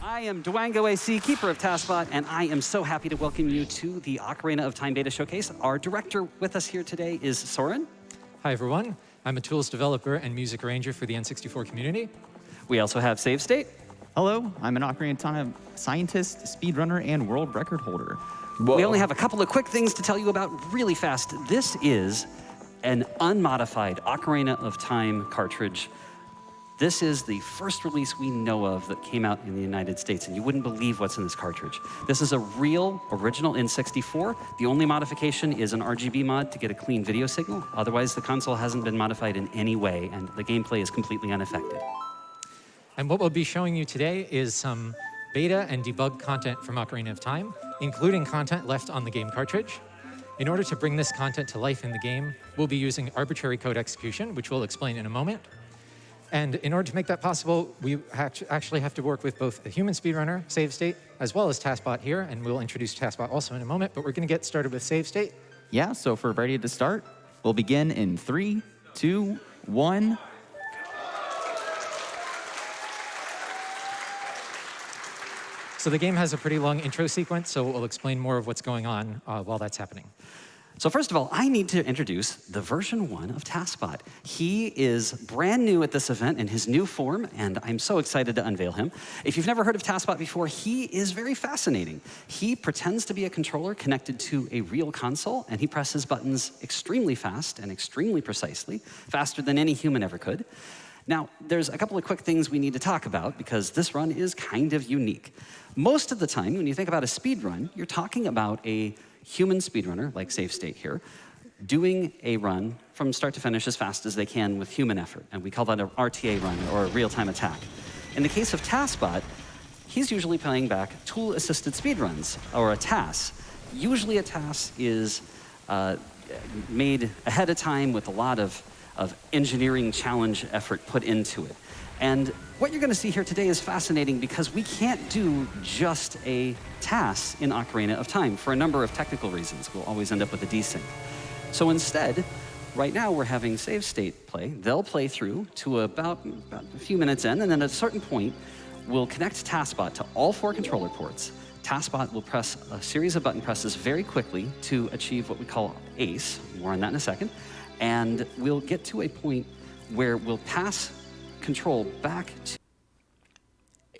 I am Dwango AC, keeper of Taskbot, and I am so happy to welcome you to the Ocarina of Time Beta Showcase. Our director with us here today is Soren. Hi, everyone. I'm a tools developer and music arranger for the N64 community. We also have Save State. Hello, I'm an Ocarina of Time scientist, speedrunner, and world record holder. Whoa. We only have a couple of quick things to tell you about really fast. This is an unmodified Ocarina of Time cartridge. This is the first release we know of that came out in the United States, and you wouldn't believe what's in this cartridge. This is a real, original N64. The only modification is an RGB mod to get a clean video signal. Otherwise, the console hasn't been modified in any way, and the gameplay is completely unaffected. And what we'll be showing you today is some beta and debug content from Ocarina of Time, including content left on the game cartridge. In order to bring this content to life in the game, we'll be using arbitrary code execution, which we'll explain in a moment. And in order to make that possible, we actually have to work with both a human speedrunner, Save State, as well as Taskbot here, and we'll introduce Taskbot also in a moment, but we're going to get started with Save State. Yeah, so if we're ready to start, we'll begin in 3, 2, 1. So the game has a pretty long intro sequence, so we'll explain more of what's going on while that's happening. So first of all, I need to introduce the version 1 of Taskbot. He is brand new at this event in his new form, and I'm so excited to unveil him. If you've never heard of Taskbot before, he is very fascinating. He pretends to be a controller connected to a real console, and he presses buttons extremely fast and extremely precisely, faster than any human ever could. Now, there's a couple of quick things we need to talk about because this run is kind of unique. Most of the time, when you think about a speed run, you're talking about a human speedrunner, like Save State here, doing a run from start to finish as fast as they can with human effort. And we call that an RTA run, or a real-time attack. In the case of Taskbot, he's usually playing back tool-assisted speedruns, or a TAS. Usually a TAS is made ahead of time with a lot of engineering challenge effort put into it. And what you're going to see here today is fascinating because we can't do just a TAS in Ocarina of Time for a number of technical reasons. We'll always end up with a desync. So instead, right now we're having Save State play. They'll play through to about a few minutes in, and then at a certain point, we'll connect Taskbot to all 4 controller ports. Taskbot will press a series of button presses very quickly to achieve what we call ACE. More on that in a second. And we'll get to a point where we'll pass control back to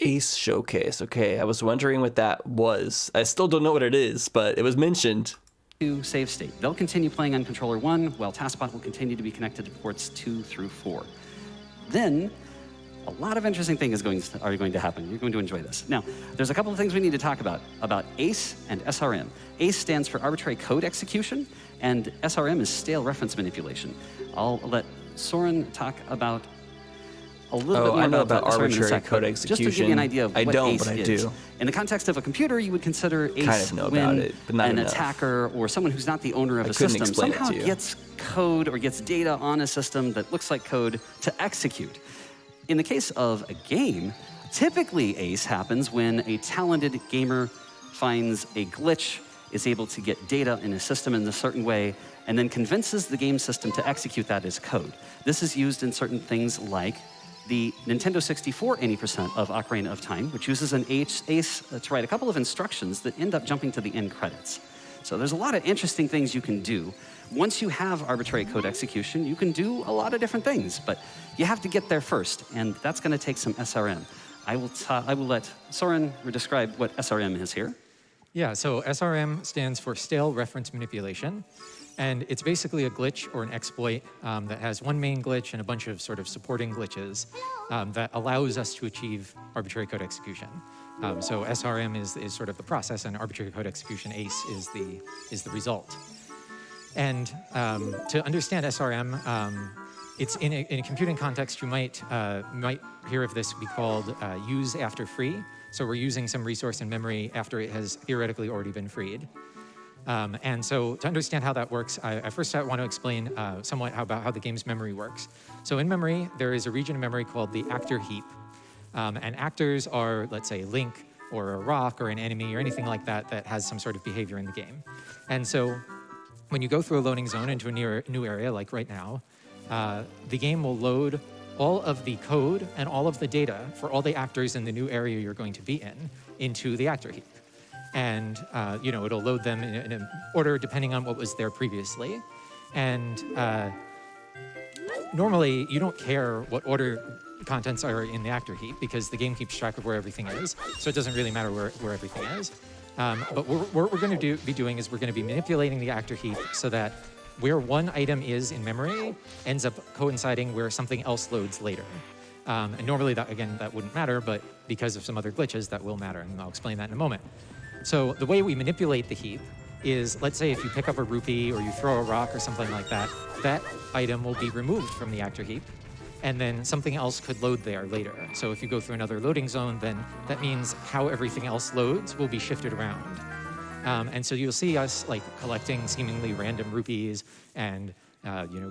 ACE Showcase. Okay, I was wondering what that was. I still don't know what it is, but it was mentioned. To Save State. They'll continue playing on controller 1, while Taskbot will continue to be connected to ports 2 through 4. Then, a lot of interesting things are going to happen. You're going to enjoy this. Now, there's a couple of things we need to talk about ACE and SRM. ACE stands for arbitrary code execution, and SRM is stale reference manipulation. I'll let Soren talk about a little bit more I know about arbitrary code execution. Just to give you an idea of what ACE but I is. do. In the context of a computer, you would consider ACE kind of know when about it, but not an enough. Attacker or someone who's not the owner of a couldn't system explain it somehow to you. gets code or gets data on a system that looks like code to execute. In the case of a game, typically ACE happens when a talented gamer finds a glitch, is able to get data in a system in a certain way, and then convinces the game system to execute that as code. This is used in certain things like the Nintendo 64 80% of Ocarina of Time, which uses an ACE to write a couple of instructions that end up jumping to the end credits. So there's a lot of interesting things you can do. Once you have arbitrary code execution, you can do a lot of different things, but you have to get there first, and that's going to take some SRM. I will let Soren describe what SRM is here. Yeah, so SRM stands for stale reference manipulation. And it's basically a glitch or an exploit that has one main glitch and a bunch of sort of supporting glitches that allows us to achieve arbitrary code execution. So SRM is sort of the process, and arbitrary code execution, ACE, is the result. And to understand SRM, it's in a computing context, you might hear of this be called use after free. So we're using some resource in memory after it has theoretically already been freed. And so to understand how that works, I first want to explain somewhat about how the game's memory works. So in memory, there is a region of memory called the actor heap. And actors are, let's say, Link or a rock or an enemy or anything like that that has some sort of behavior in the game. And so when you go through a loading zone into a new area, like right now, the game will load all of the code and all of the data for all the actors in the new area you're going to be in into the actor heap. And it'll load them in an order depending on what was there previously. And normally, you don't care what order contents are in the actor heap because the game keeps track of where everything is, so it doesn't really matter where everything is. But what we're going to be doing is we're going to be manipulating the actor heap so that where one item is in memory ends up coinciding where something else loads later. And normally, that wouldn't matter, but because of some other glitches, that will matter, and I'll explain that in a moment. So the way we manipulate the heap is, let's say if you pick up a rupee or you throw a rock or something like that, that item will be removed from the actor heap, and then something else could load there later. So if you go through another loading zone, then that means how everything else loads will be shifted around. And so you'll see us like collecting seemingly random rupees and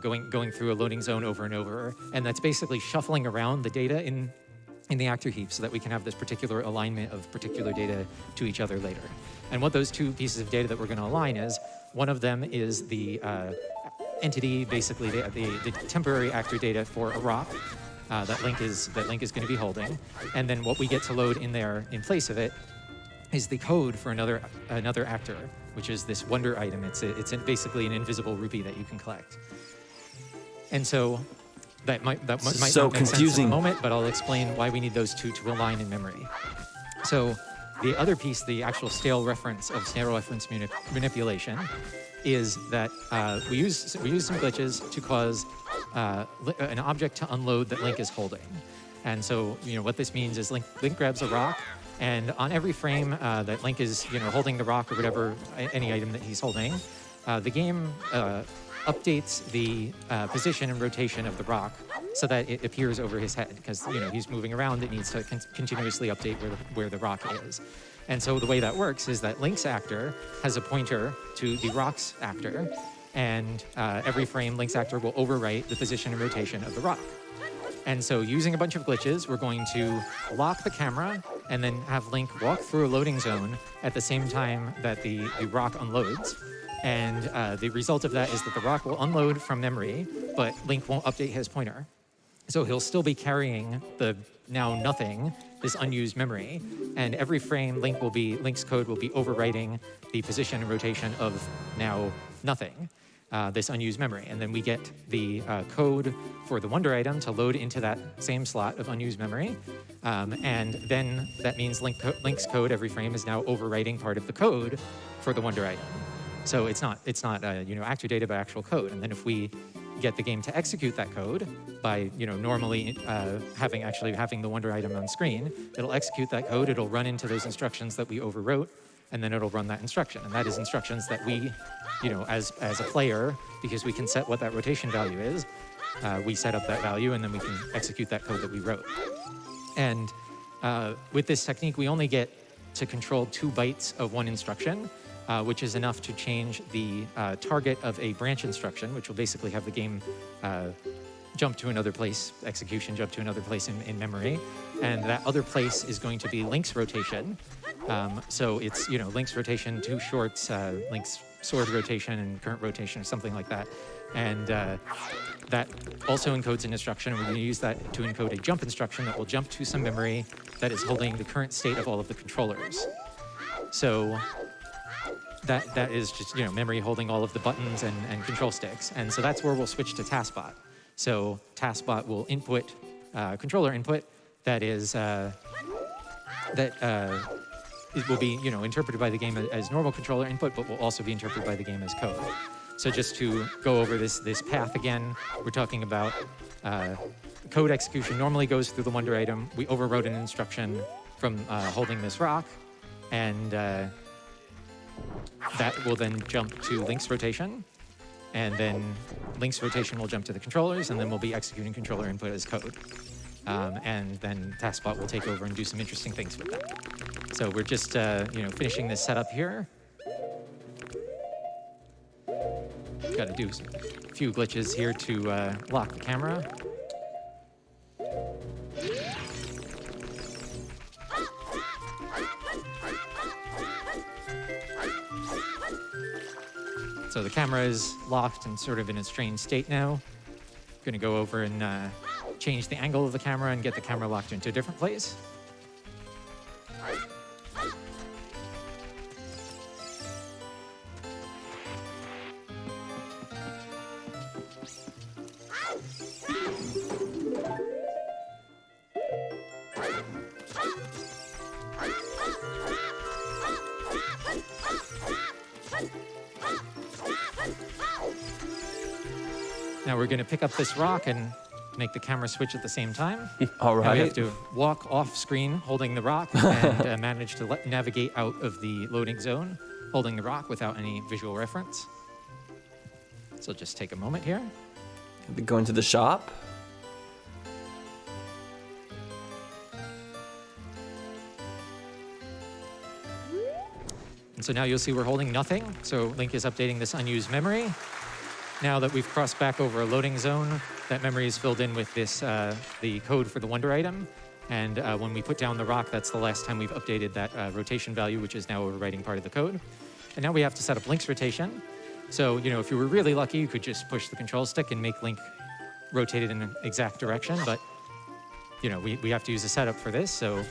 going through a loading zone over and over, and that's basically shuffling around the data in the actor heap so that we can have this particular alignment of particular data to each other later. And what those two pieces of data that we're going to align is, one of them is the entity, basically the temporary actor data for a rock that Link is going to be holding, and then what we get to load in there in place of it is the code for another actor, which is this wonder item. It's basically an invisible rupee that you can collect. And so that might So not make sense confusing. at the moment, but I'll explain why we need those two to align in memory. So the other piece, the actual stale reference manipulation, is that we use some glitches to cause an object to unload that Link is holding. And so what this means is Link grabs a rock, and on every frame that Link is holding the rock or whatever, any item that he's holding, the game updates the position and rotation of the rock so that it appears over his head, because he's moving around. It needs to continuously update where the rock is. And so the way that works is that Link's actor has a pointer to the rock's actor, and every frame Link's actor will overwrite the position and rotation of the rock. And so using a bunch of glitches, we're going to lock the camera and then have Link walk through a loading zone at the same time that the rock unloads. And the result of that is that the rock will unload from memory, but Link won't update his pointer. So he'll still be carrying the now nothing, this unused memory, and every frame Link's code will be overwriting the position and rotation of now nothing, this unused memory. And then we get the code for the wonder item to load into that same slot of unused memory. And then that means Link's code every frame is now overwriting part of the code for the wonder item. So it's not actor data, but actual code. And then if we get the game to execute that code by normally having the wonder item on screen, it'll execute that code. It'll run into those instructions that we overwrote, and then it'll run that instruction. And that is instructions that we, as a player, because we can set what that rotation value is, we set up that value, and then we can execute that code that we wrote. And with this technique, we only get to control 2 bytes of one instruction, which is enough to change the target of a branch instruction, which will basically have the game jump to another place, execution jump to another place in memory. And that other place is going to be Link's rotation. So it's, Link's rotation, 2 shorts, Link's sword rotation and current rotation or something like that. And that also encodes an instruction. We're going to use that to encode a jump instruction that will jump to some memory that is holding the current state of all of the controllers. So that is just memory holding all of the buttons and control sticks. And so that's where we'll switch to tasbot. So tasbot will input controller input that is it will be interpreted by the game as normal controller input, but will also be interpreted by the game as code. So just to go over this path again, we're talking about code execution normally goes through the wonder item. We overwrote an instruction from holding this rock, and that will then jump to Link's rotation, and then Link's rotation will jump to the controllers, and then we'll be executing controller input as code. And then tasbot will take over and do some interesting things with that. So we're just finishing this setup here. Got to do a few glitches here to lock the camera. So the camera is locked and sort of in a strange state now. I'm going to go over and change change the angle of the camera and get the camera locked into a different place. Now we're going to pick up this rock and make the camera switch at the same time. All Now we have right. to walk off screen holding the rock and manage to navigate out of the loading zone holding the rock without any visual reference. So just take a moment here. We go into the shop. And so now you'll see we're holding nothing. So Link is updating this unused memory. Now that we've crossed back over a loading zone, that memory is filled in with this the code for the wonder item. And when we put down the rock, that's the last time we've updated that rotation value, which is now overwriting part of the code. And now we have to set up Link's rotation. So, you know, if you were really lucky, you could just push the control stick and make Link rotate it in an exact direction. But, you know, we have to use a setup for this. So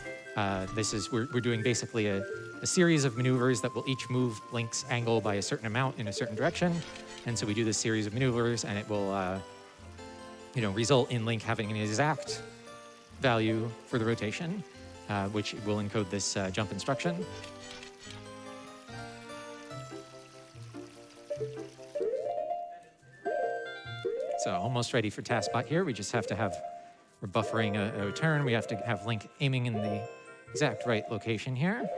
we're doing basically a series of maneuvers that will each move Link's angle by a certain amount in a certain direction. And so we do this series of maneuvers, and it will, you know, result in Link having an exact value for the rotation, which will encode this jump instruction. So almost ready for Taskbot here. We just have to have, we're buffering a turn. We have to have Link aiming in the exact right location here.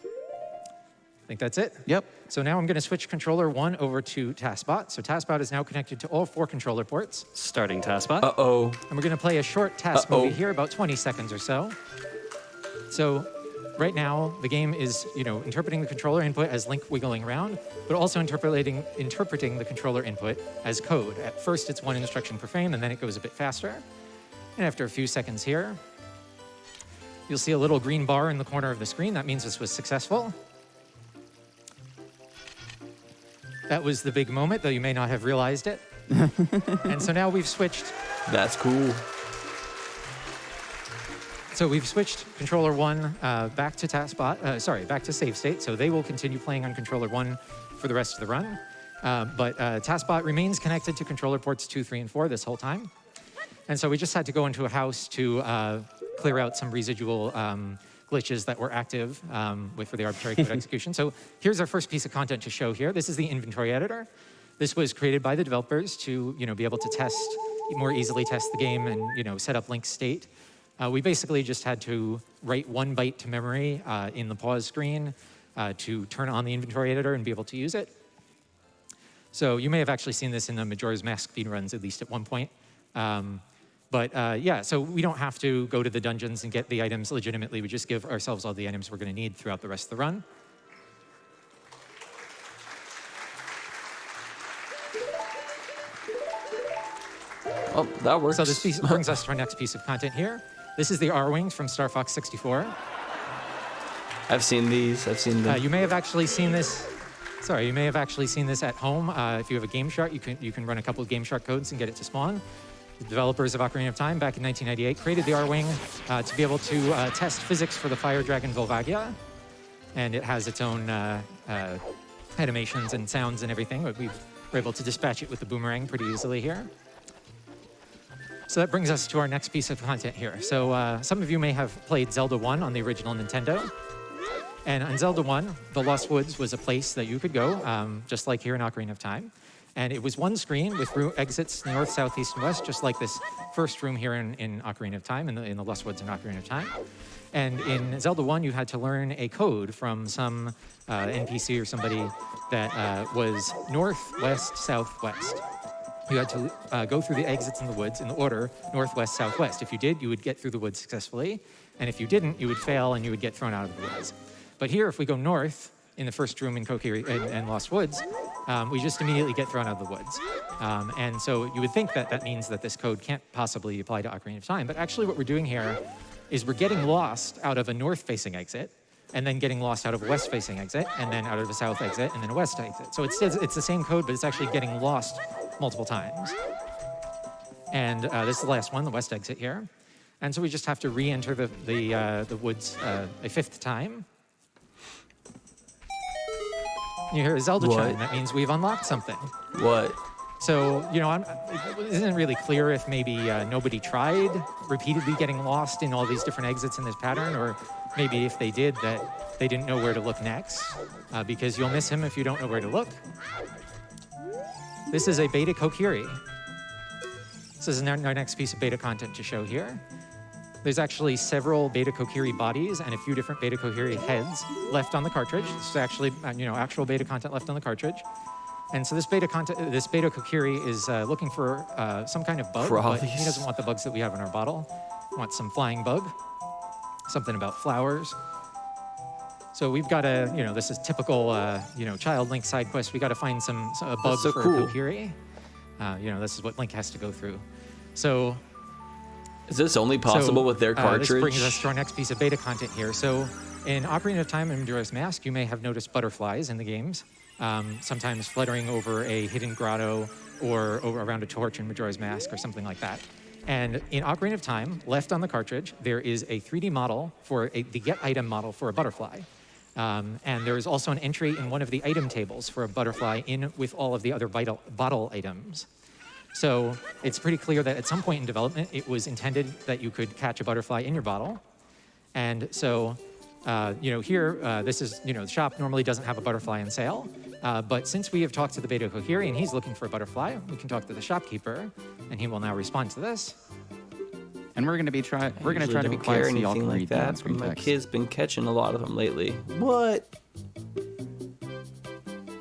I think that's it. Yep. So now I'm going to switch controller 1 over to Taskbot. So Taskbot is now connected to all 4 controller ports. Starting Taskbot. Uh-oh. And we're going to play a short task movie here, about 20 seconds or so. So right now, the game is, you know, interpreting the controller input as Link wiggling around, but also interpreting the controller input as code. At first, it's 1 instruction per frame, and then it goes a bit faster. And after a few seconds here, you'll see a little green bar in the corner of the screen. That means this was successful. That was the big moment, though you may not have realized it. And so now we've switched. That's cool. So we've switched controller 1 back to Taskbot, back to save state. So they will continue playing on controller 1 for the rest of the run. But Taskbot remains connected to controller ports 2, 3, and 4 this whole time. And so we just had to go into a house to clear out some residual glitches that were active for the arbitrary code execution. So here's our first piece of content to show here. This is the inventory editor. This was created by the developers to, you know, be able to more easily test the game and, you know, set up Link's state. We basically just had to write 1 byte to memory in the pause screen to turn on the inventory editor and be able to use it. So you may have actually seen this in the Majora's Mask speedruns, at least at one point. Yeah, so we don't have to go to the dungeons and get the items legitimately. We just give ourselves all the items we're going to need throughout the rest of the run. Oh, that works. So this piece brings us to our next piece of content here. This is the Rwing from Star Fox 64. I've seen these. I've seen them. You may have actually seen this. Sorry, you may have actually seen this at home. If you have a Game Shark, you can run a couple of Game Shark codes and get it to spawn. The developers of Ocarina of Time back in 1998 created the Rwing to be able to test physics for the fire dragon Volvagia. And it has its own animations and sounds and everything. But we were able to dispatch it with the boomerang pretty easily here. So that brings us to our next piece of content here. So some of you may have played Zelda 1 on the original Nintendo. And on Zelda 1, the Lost Woods was a place that you could go, just like here in Ocarina of Time. And it was 1 screen with exits north, south, east, and west, just like this first room here in Ocarina of Time, in the Lost Woods in Ocarina of Time. And in Zelda 1, you had to learn a code from some NPC or somebody that was north, west, south, west. You had to go through the exits in the woods in the order northwest, southwest. If you did, you would get through the woods successfully. And if you didn't, you would fail and you would get thrown out of the woods. But here, if we go north in the first room in Kokiri and Lost Woods, we just immediately get thrown out of the woods. And so you would think that that means that this code can't possibly apply to Ocarina of Time. But actually what we're doing here is we're getting lost out of a north-facing exit, and then getting lost out of a west-facing exit, and then out of a south exit, and then a west exit. So it's the same code, but it's actually getting lost multiple times. And this is the last one, the west exit here. And so we just have to re-enter the woods a 5th time. You hear a Zelda chime. That means we've unlocked something. What? So, you know, it isn't really clear if maybe nobody tried repeatedly getting lost in all these different exits in this pattern, or maybe if they did, that they didn't know where to look next, because you'll miss him if you don't know where to look. This is a beta Kokiri. This is our next piece of beta content to show here. There's actually several beta Kokiri bodies and a few different beta Kokiri heads left on the cartridge. This is actually, you know, actual beta content left on the cartridge. And so this beta Kokiri is looking for some kind of bug, but he doesn't want the bugs that we have in our bottle. He wants some flying bug, something about flowers. So we've got to, you know, this is typical, you know, child Link side quest. We got to find a bug for a Kokiri. You know, this is what Link has to go through. So, is this only possible with their cartridge? This brings us to our next piece of beta content here. So in Ocarina of Time and Majora's Mask, you may have noticed butterflies in the games, sometimes fluttering over a hidden grotto or around a torch in Majora's Mask or something like that. And in Ocarina of Time, left on the cartridge, there is a 3D model for the get item model for a butterfly. And there is also an entry in one of the item tables for a butterfly in with all of the other bottle items. So it's pretty clear that at some point in development, it was intended that you could catch a butterfly in your bottle. And so, you know, here, this is, you know, the shop normally doesn't have a butterfly on sale. But since we have talked to the beta Kokiri and he's looking for a butterfly, we can talk to the shopkeeper, and he will now respond to this. And we're gonna try to be quiet so y'all can read the on-screen My text. kid's been catching a lot of them lately. What?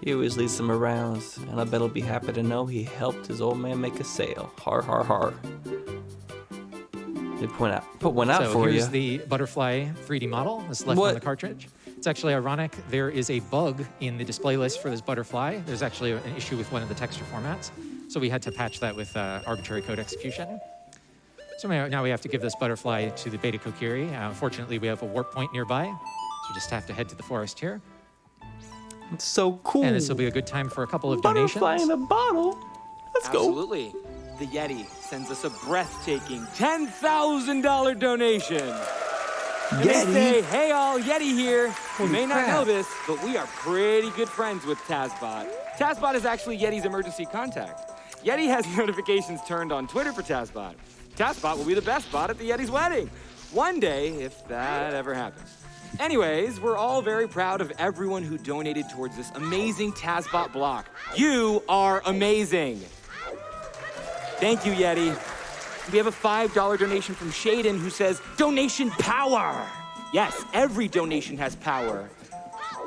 He always leaves them around, and I bet he'll be happy to know he helped his old man make a sale. Har har har. They put one out for you. So here's the butterfly 3D model that's left on the cartridge. It's actually ironic. There is a bug in the display list for this butterfly. There's actually an issue with one of the texture formats. So we had to patch that with arbitrary code execution. So now we have to give this butterfly to the beta Kokiri. Fortunately, we have a warp point nearby. So we just have to head to the forest here. It's so cool. And this will be a good time for a couple of Butterfly donations. in a bottle. Let's go. Absolutely. The Yeti sends us a breathtaking $10,000 donation. And they say, hey all, Yeti here. You may not know this, but we are pretty good friends with Tasbot. Tasbot is actually Yeti's emergency contact. Yeti has notifications turned on Twitter for Tasbot. Tasbot will be the best bot at the Yeti's wedding. One day, if that ever happens. Anyways, we're all very proud of everyone who donated towards this amazing Tasbot block. You are amazing. Thank you, Yeti. We have a $5 donation from Shaden who says, donation power. Yes, every donation has power.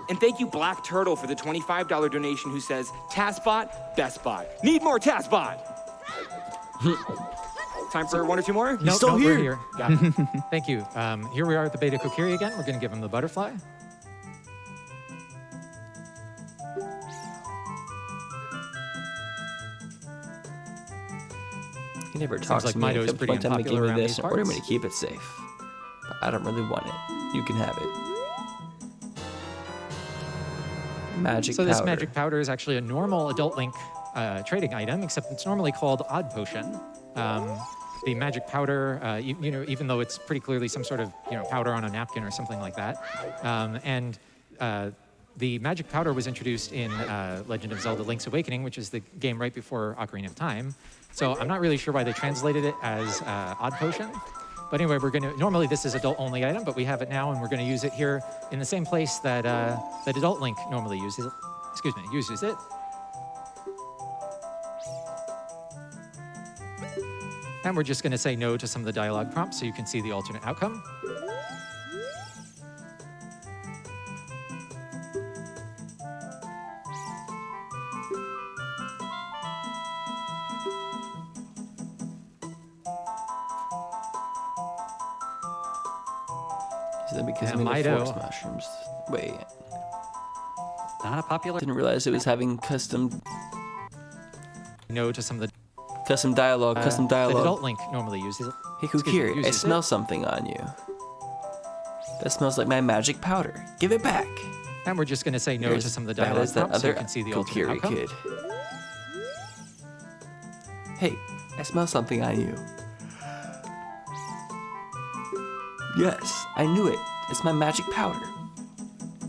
And thank you, Black Turtle, for the $25 donation who says, Tasbot, best bot. Need more Tasbot. Time for one or two more? Nope, we're here. Got it. Thank you. Here we are at the beta Kokiri again. We're going to give him the butterfly. He never talks like to me. Mido's pretty One time he gave unpopular me around this these and ordered me to parts. keep it safe. But I don't really want it. You can have it. Magic So powder. this magic powder is actually a normal Adult Link trading item, except it's normally called Odd Potion. The magic powder, you know, even though it's pretty clearly some sort of, you know, powder on a napkin or something like that. The magic powder was introduced in Legend of Zelda: Link's Awakening, which is the game right before Ocarina of Time. So I'm not really sure why they translated it as Odd Potion. But anyway, normally this is adult-only item, but we have it now, and we're going to use it here in the same place that that Adult Link normally uses it. And we're just going to say no to some of the dialogue prompts so you can see the alternate outcome. Is that because And of the Mido. forest mushrooms? Wait, Not a popular. didn't realize it was having custom No to some of the dialogue, custom that dialogue. Adult Link normally uses. Hey Excuse me, Kukiri, I uses smell it. something on you. That smells like my magic powder. Give it back. And we're just going to say no You're to as some of the bad dialogue as that prompts so you other can see the alternate Kukiri outcome. kid. Hey, I smell something on you. Yes, I knew it. It's my magic powder.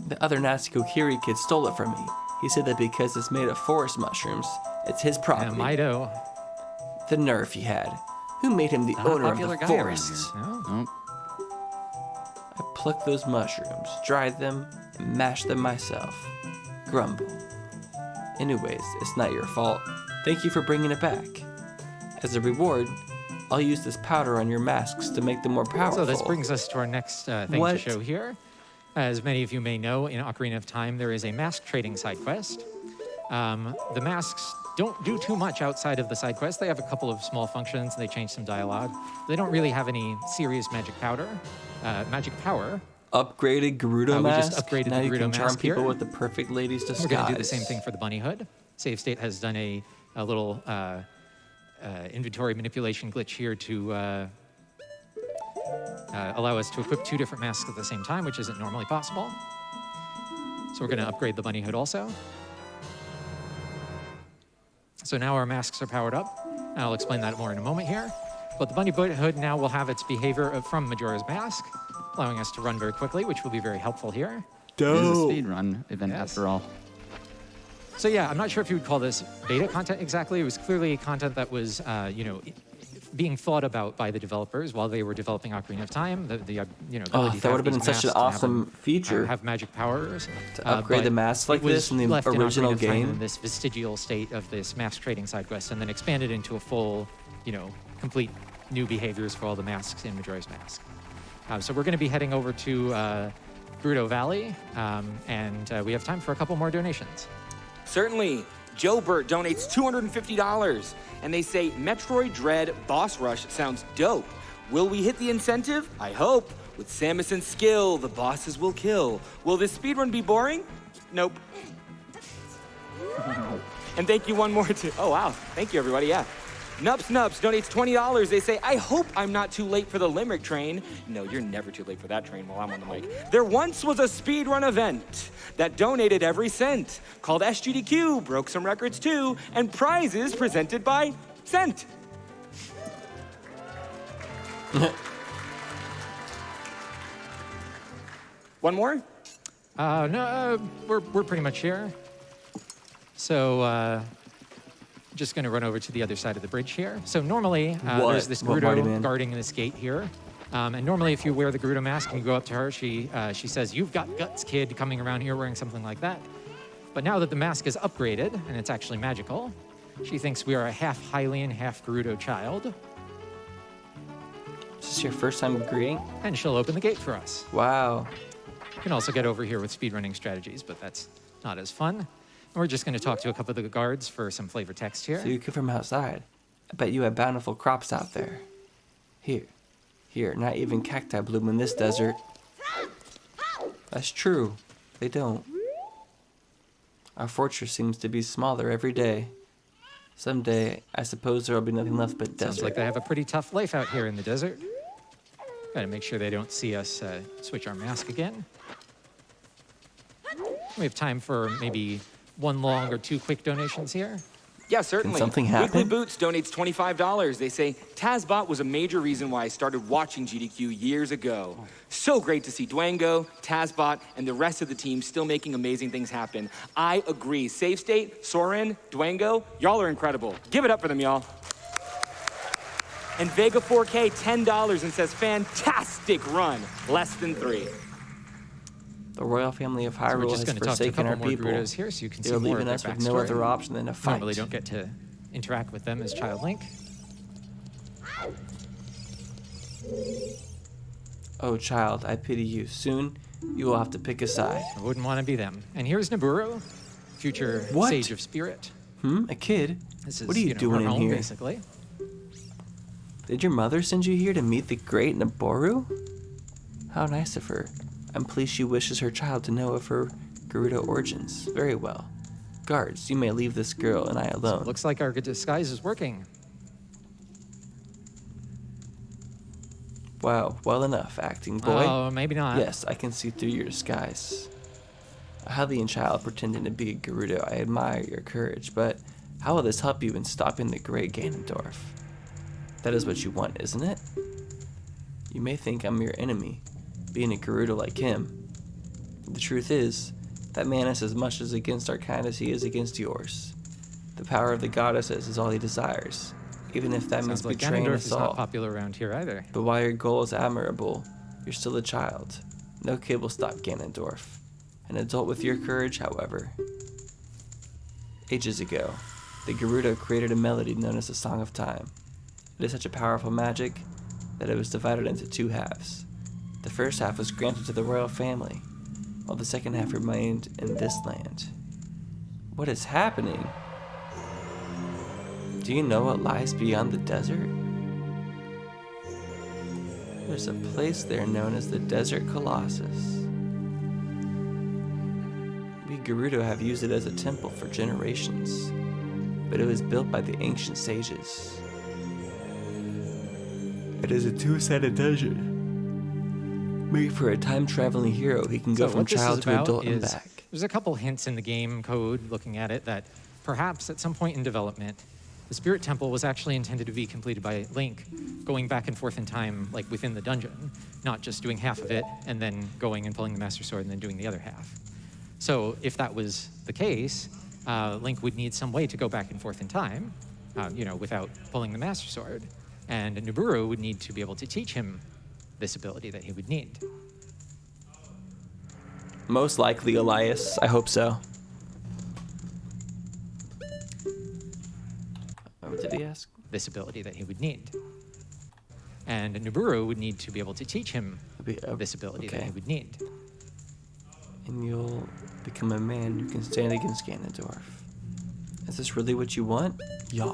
The other nasty Kokiri kid stole it from me. He said that because it's made of forest mushrooms, it's his property. Mido. The nerve he had. Who made him the Not a owner of popular the guy around forests? No. Oh, I plucked those mushrooms, dried them, and mashed them myself. Grumble. Anyways, it's not your fault. Thank you for bringing it back. As a reward, I'll use this powder on your masks to make them more powerful. So this brings us to our next thing What? to show here. As many of you may know, in Ocarina of Time, there is a mask trading side quest. The masks don't do too much outside of the side quest. They have a couple of small functions. They change some dialogue. They don't really have any serious magic power. Upgraded Gerudo we mask. just upgraded now the you can Gerudo charm mask people here. with the perfect lady's disguise. We're going to do the same thing for the bunny hood. Save State has done a little inventory manipulation glitch here to allow us to equip 2 different masks at the same time, which isn't normally possible. So we're going to upgrade the bunny hood also. So now our masks are powered up, and I'll explain that more in a moment here. But the bunny hood now will have its behavior from Majora's Mask, allowing us to run very quickly, which will be very helpful here. it is a Dope. speedrun event Yes. after all. So yeah, I'm not sure if you would call this beta content exactly. It was clearly content that was, being thought about by the developers while they were developing Ocarina of Time. The Oh, ability that to would have have been these such an masks and have awesome them, feature. have magic powers. To upgrade but the masks like it was this in the left original Ocarina of Time game? in this vestigial state of this mask trading side quest, and then expanded into a full, complete new behaviors for all the masks in Majora's Mask. So we're going to be heading over to Gerudo Valley, and we have time for a couple more donations. Certainly. Joe Burt donates $250, and they say Metroid Dread Boss Rush sounds dope. Will we hit the incentive? I hope. With Samus and skill, the bosses will kill. Will this speedrun be boring? Nope. And thank you one more to, oh wow, thank you everybody, yeah. Nups donates $20. They say, I hope I'm not too late for the Limerick train. No, you're never too late for that train while I'm on the mic. There once was a speedrun event that donated every cent, called SGDQ, broke some records too, and prizes presented by Cent. One more? No, we're pretty much here. So, just going to run over to the other side of the bridge here. So normally, there's this What, Marty Man? Gerudo guarding this gate here. And normally, if you wear the Gerudo mask and you go up to her, she says, "You've got guts, kid," coming around here wearing something like that. But now that the mask is upgraded, and it's actually magical, she thinks we are a half Hylian, half Gerudo child, Is this your first time greeting? and she'll open the gate for us. Wow. You can also get over here with speedrunning strategies, but that's not as fun. And we're just going to talk to a couple of the guards for some flavor text here. So you come from outside. I bet you have bountiful crops out there. Here, not even cacti bloom in this desert. That's true. They don't. Our fortress seems to be smaller every day. Someday, I suppose there will be nothing left but desert. Sounds like they have a pretty tough life out here in the desert. Got to make sure they don't see us switch our mask again. We have time for maybe one long or 2 quick donations here. Yeah, certainly. something Weekly happen? Boots donates $25. They say, Tasbot was a major reason why I started watching GDQ years ago. So great to see Dwango, Tasbot, and the rest of the team still making amazing things happen. I agree. Save State, Soren, Dwango, y'all are incredible. Give it up for them, y'all. And Vega 4K, $10 and says, fantastic run. Less than 3. The royal family of So Hyrule we're just has going to talk to a forsaken couple our more people. Gerudos here so you can see They're more leaving of us their with no other backstory. option than to fight. Normally don't get to interact with them as Child Link. Oh, child, I pity you. Soon, you will have to pick a side. I wouldn't want to be them. And here's Naburo, future What? Sage of Spirit. A kid? This is What are you doing her in home, here? basically. Did your mother send you here to meet the great Naboru? How nice of her. I'm pleased she wishes her child to know of her Gerudo origins. Very well. Guards, you may leave this girl and I alone. Looks like our disguise is working. Wow, well enough, acting boy. Oh, maybe not. Yes, I can see through your disguise. A Hylian child pretending to be a Gerudo, I admire your courage, but how will this help you in stopping the great Ganondorf? That is what you want, isn't it? You may think I'm your enemy, being a Gerudo like him. The truth is, that man is as much as against our kind as he is against yours. The power of the goddesses is all he desires, even if that means Sounds like betraying Ganondorf us is all. not popular around here either. But while your goal is admirable, you're still a child. No kid will stop Ganondorf. An adult with your courage, however. Ages ago, the Gerudo created a melody known as the Song of Time. It is such a powerful magic that it was divided into two halves. The first half was granted to the royal family, while the second half remained in this land. What is happening? Do you know what lies beyond the desert? There's a place there known as the Desert Colossus. We Gerudo have used it as a temple for generations, but it was built by the ancient sages. It is a two-sided dungeon, made for a time-traveling hero who can go So from what this child is to about adult and is back. there's a couple hints in the game code looking at it that perhaps at some point in development, the Spirit Temple was actually intended to be completed by Link, going back and forth in time, like within the dungeon, not just doing half of it and then going and pulling the Master Sword and then doing the other half. So if that was the case, Link would need some way to go back and forth in time, without pulling the Master Sword. And Nabooru would need to be able to teach him this ability that he would need. Most likely, Elias. I hope so. What did he ask? This ability that he would need. And Nabooru would need to be able to teach him this ability that he would need. And you'll become a man who can stand against Ganondorf. Is this really what you want? Yeah.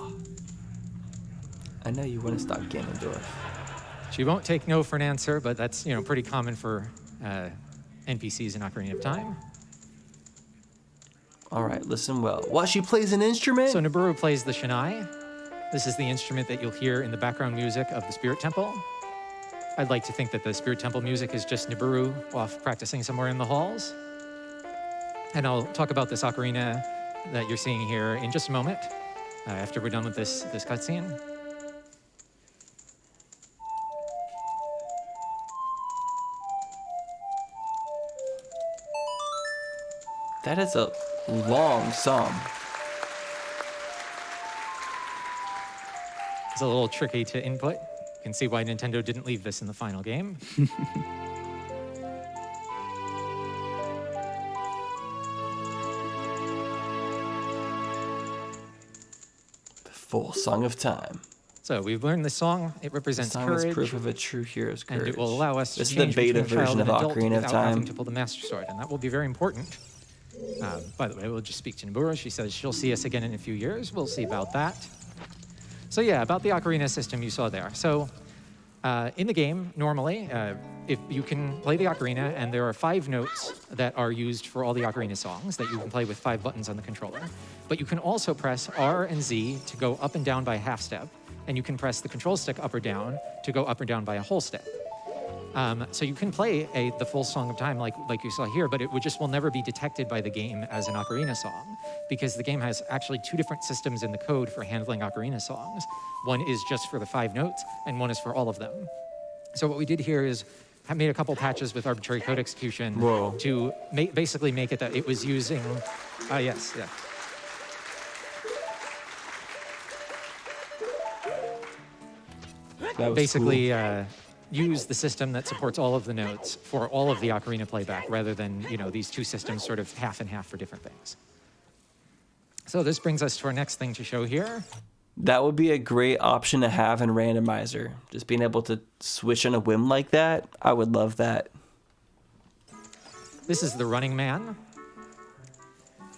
I know you want to stop Ganondorf. She won't take no for an answer, but that's pretty common for NPCs in Ocarina of Time. All right, listen well. What, she plays an instrument? So Nabooru plays the Shinai. This is the instrument that you'll hear in the background music of the Spirit Temple. I'd like to think that the Spirit Temple music is just Nabooru off practicing somewhere in the halls. And I'll talk about this ocarina that you're seeing here in just a moment, after we're done with this cutscene. That is a long song. It's a little tricky to input. You can see why Nintendo didn't leave this in the final game. The full Song of Time. So we've learned this song. It The represents song courage, is proof of a true hero's courage. and it will allow us to This is the change beta between a child version of and adult Ocarina of without having Time. to pull the Master Sword, and that will be very important. By the way, we'll just speak to Nabooru. She says she'll see us again in a few years. We'll see about that. So yeah, about the ocarina system you saw there. So in the game, normally, if you can play the ocarina, and there are 5 notes that are used for all the ocarina songs that you can play with 5 buttons on the controller. But you can also press R and Z to go up and down by a half step, and you can press the control stick up or down to go up or down by a whole step. So you can play the full Song of Time like you saw here, but it will never be detected by the game as an ocarina song, because the game has actually 2 different systems in the code for handling ocarina songs. One is just for the 5 notes, and one is for all of them. So what we did here is I made a couple patches with arbitrary code execution to basically make it that it was using, yes. That was Basically, cool. use the system that supports all of the notes for all of the ocarina playback, rather than these 2 systems sort of half and half for different things. So this brings us to our next thing to show here. That would be a great option to have in Randomizer. Just being able to switch on a whim like that, I would love that. This is the Running Man.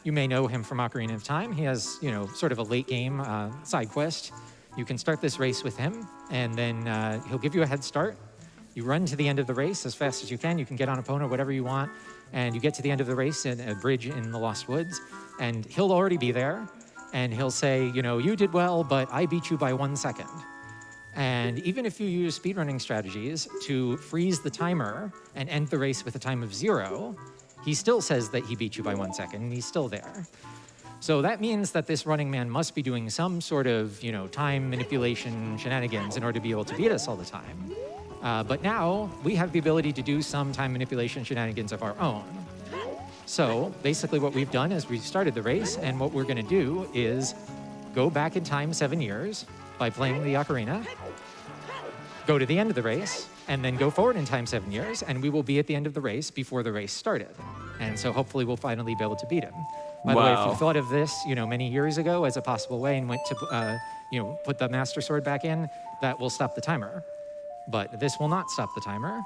You may know him from Ocarina of Time. He has, sort of a late game side quest. You can start this race with him, and then he'll give you a head start. You run to the end of the race as fast as you can. You can get on Epona, whatever you want, and you get to the end of the race in a bridge in the Lost Woods, and he'll already be there, and he'll say, you did well, but I beat you by 1 second. And even if you use speedrunning strategies to freeze the timer and end the race with a time of 0, he still says that he beat you by 1 second, and he's still there. So that means that this running man must be doing some sort of, time manipulation shenanigans in order to be able to beat us all the time. But now we have the ability to do some time manipulation shenanigans of our own. So basically what we've done is we've started the race, and what we're going to do is go back in time 7 years by playing the ocarina, go to the end of the race, and then go forward in time 7 years, and we will be at the end of the race before the race started. And so hopefully we'll finally be able to beat him. By the way, if you thought of this, many years ago as a possible way and went to, put the Master Sword back in, that will stop the timer. But this will not stop the timer.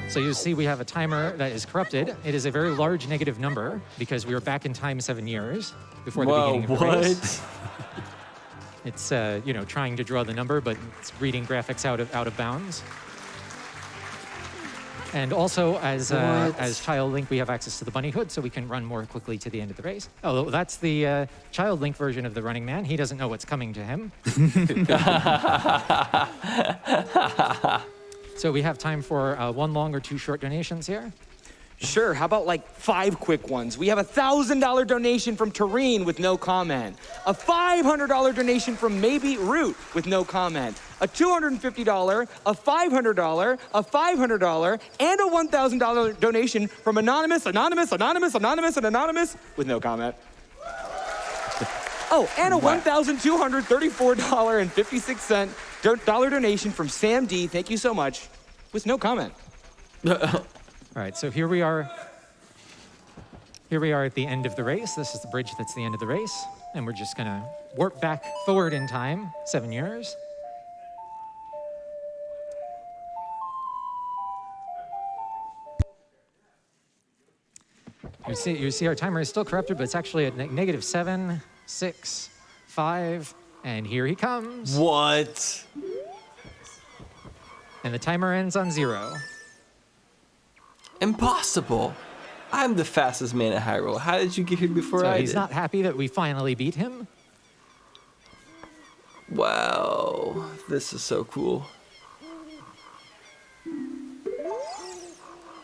So you see we have a timer that is corrupted. It is a very large negative number because we were back in time 7 years before the beginning of the race. It's, trying to draw the number, but it's reading graphics out of bounds. And also, as Child Link, we have access to the bunny hood, so we can run more quickly to the end of the race. Oh, that's the Child Link version of the running man. He doesn't know what's coming to him. So we have time for 1 long or 2 short donations here. Sure, how about like 5 quick ones? We have a $1,000 donation from Tareen with no comment. A $500 donation from Maybe Root with no comment. A $250, a $500, a $500, and a $1,000 donation from Anonymous with no comment. Oh, and a $1,234.56 donation from Sam D, thank you so much, with no comment. All right, so here we are. Here we are at the end of the race. This is the bridge that's the end of the race. And we're just going to warp back forward in time 7 years. You see our timer is still corrupted, but it's actually at -7, 6, 5, and here he comes. What? And the timer ends on 0. Impossible. I'm the fastest man at Hyrule. How did you get here before I did? So he's not happy that we finally beat him. Wow, this is so cool.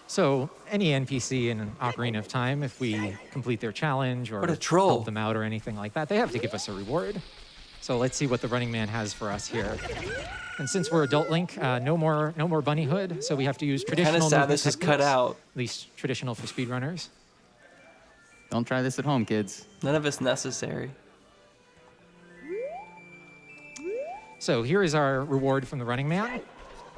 So any NPC in an Ocarina of Time, if we complete their challenge or What a troll. help them out or anything like that, they have to give us a reward. So let's see what the running man has for us here. And since we're Adult Link, no more bunny hood, so we have to use traditional Kind of sad movement this is cut techniques, out. at least traditional for speedrunners. Don't try this at home, kids. None of it's necessary. So here is our reward from the running man.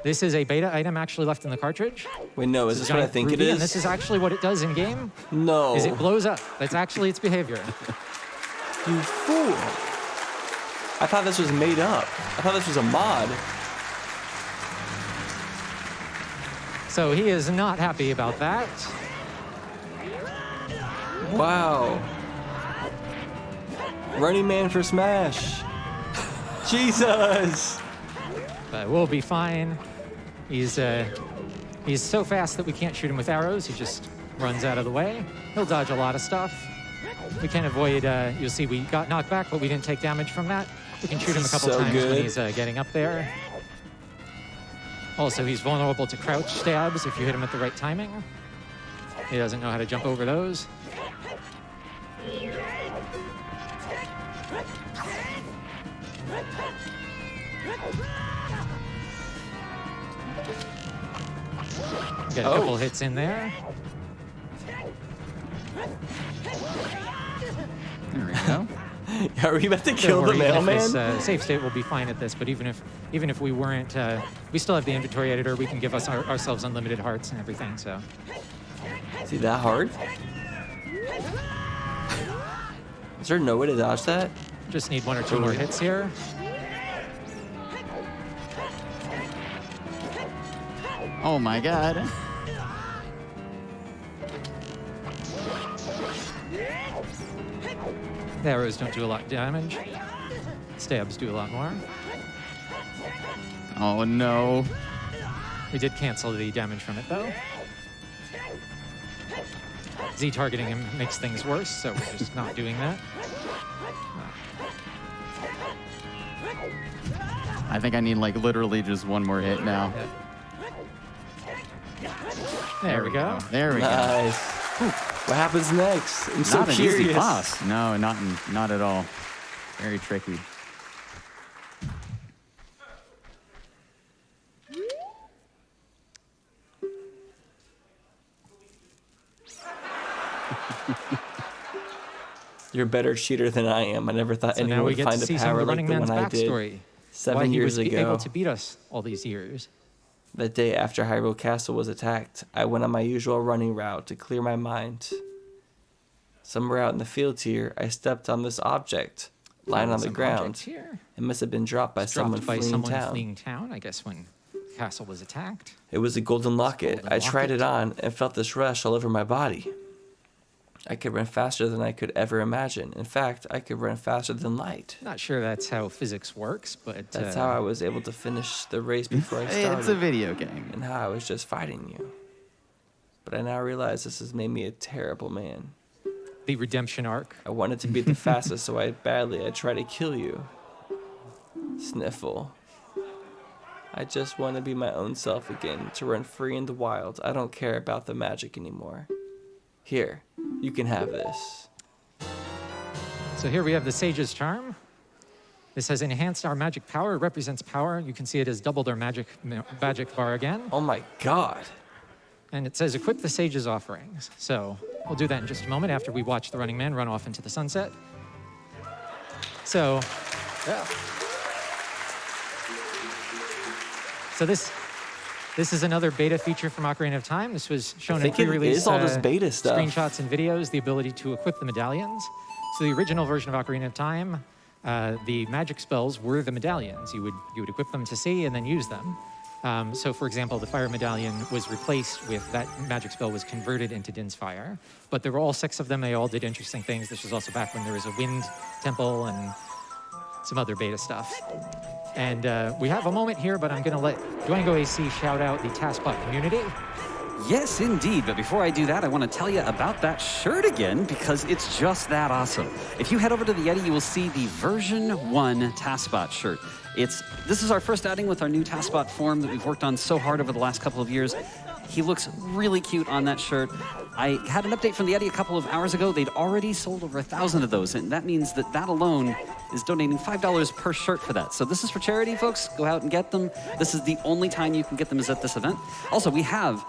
This is a beta item actually left in the cartridge. Wait, no, is This this what I giant think it ruby, is? And this is actually what it does in game. No. Is it blows up. That's actually its behavior. You fool. I thought this was made up. I thought this was a mod. So he is not happy about that. Wow. Running Man for Smash. Jesus. But we'll be fine. He's so fast that we can't shoot him with arrows. He just runs out of the way. He'll dodge a lot of stuff. We can avoid, you'll see we got knocked back, but we didn't take damage from that. We can shoot him a couple So times good. when he's getting up there. Also, he's vulnerable to crouch stabs if you hit him at the right timing. He doesn't know how to jump over those. Get a couple hits in there. There we go. Are we about to Don't kill the worry, even if mailman? this, save state will be fine at this, but even if we weren't, we still have the inventory editor. We can give us ourselves unlimited hearts and everything. So Is he that hard? Is there no way to dodge that? just need 1 or 2 more hits here. Oh my god. The arrows don't do a lot of damage. Stabs do a lot more. Oh no. We did cancel the damage from it though. Z targeting him makes things worse, so we're just not doing that. I think I need like literally just 1 more hit now. There we go. There we go. Nice. What happens next? I'm so Not an curious. easy boss. No, not at all. Very tricky. You're a better cheater than I am. I never thought So anyone now we would get to find a see some of power the like Running the Man's one I did backstory. 7 why years he was ago. able to beat us all these years. The day after Hyrule Castle was attacked, I went on my usual running route to clear my mind. Somewhere out in the fields here, I stepped on this object lying on the Some ground. object here. It must have been dropped by It's someone dropped by fleeing someone town. fleeing town, I guess, when the castle was attacked. It was a golden locket. golden I tried locket. it on and felt this rush all over my body. I could run faster than I could ever imagine. In fact, I could run faster than light. Not sure that's how physics works, but That's how I was able to finish the race before I started. It's a video game. And how I was just fighting you. But I now realize this has made me a terrible man. the redemption arc. I wanted to be the fastest, so I tried to kill you. Sniffle. I just want to be my own self again, to run free in the wild. I don't care about the magic anymore. Here, you can have this. So here we have the Sage's Charm. This has enhanced our magic power. It represents power. You can see it has doubled our magic bar again. Oh my god. And it says equip the Sage's offerings. So we'll do that in just a moment after we watch the Running Man run off into the sunset. So, yeah. So this is another beta feature from Ocarina of Time. This was shown in think it pre-release is all this beta stuff. screenshots and videos, the ability to equip the medallions. So the original version of Ocarina of Time, the magic spells were the medallions. You would equip them to see and then use them. So for example, the fire medallion was replaced with that magic spell was converted into Din's Fire. But there were all 6 of them. They all did interesting things. This was also back when there was a wind temple and some other beta stuff. And we have a moment here, but I'm going to let Dwango AC shout out the Taskbot community. Yes, indeed. But before I do that, I want to tell you about that shirt again, because it's just that awesome. If you head over to the Yeti, you will see the version 1 Taskbot shirt. This is our first outing with our new Taskbot form that we've worked on so hard over the last couple of years. He looks really cute on that shirt. I had an update from the Yeti a couple of hours ago. They'd already sold over 1,000 of those, and that means that alone is donating $5 per shirt for that. So this is for charity, folks. Go out and get them. This is the only time you can get them is at this event. Also, we have